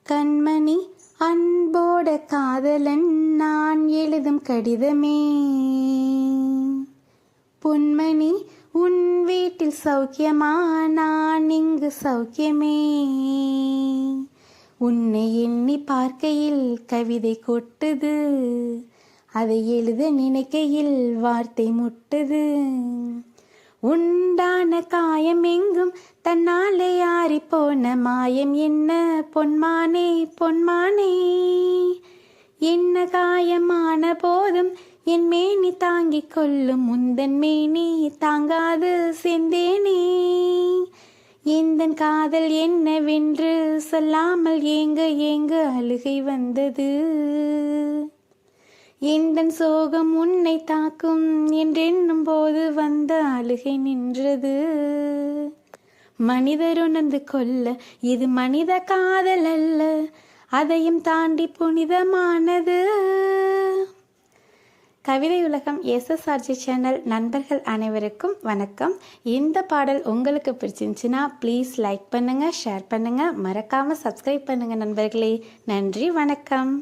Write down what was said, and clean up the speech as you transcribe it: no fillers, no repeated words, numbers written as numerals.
கண்மணி அன்போட காதலன் நான் எழுதும் கடிதமே. பொன்மணி உன் வீட்டில் சௌக்கியமா, நான் இங்கு சௌக்கியமே. உன்னை எண்ணி பார்க்கையில் கவிதை கொட்டுது, அதை எழுத நினைக்கையில் வார்த்தை முட்டுது. உண்டான காயம் எங்கும் தன்னாலே ஆறி போன மாயம் என்ன பொன்மானே பொன்மானே. என்ன காயமான போதும் என் மேனி தாங்கிக் கொள்ளும், முந்தன் மேனி தாங்காது செந்தேனே. எந்தன் காதல் என்னவென்று சொல்லாமல் ஏங்க ஏங்க அழுகை வந்தது. எந்தன் சோகம் உன்னை தாக்கும் என்றெண்ணும் போது வந்த அழுகை நின்றது. மனிதர் உணர்ந்து கொள்ள இது மனித காதல் அல்ல, அதையும் தாண்டி புனிதமானது. கவிதை உலகம் SSRG சேனல் நண்பர்கள் அனைவருக்கும் வணக்கம். இந்த பாடல் உங்களுக்கு பிடிச்சிருந்துச்சுன்னா ப்ளீஸ் லைக் பண்ணுங்கள், ஷேர் பண்ணுங்கள், மறக்காமல் சப்ஸ்கிரைப் பண்ணுங்கள் நண்பர்களே. நன்றி, வணக்கம்.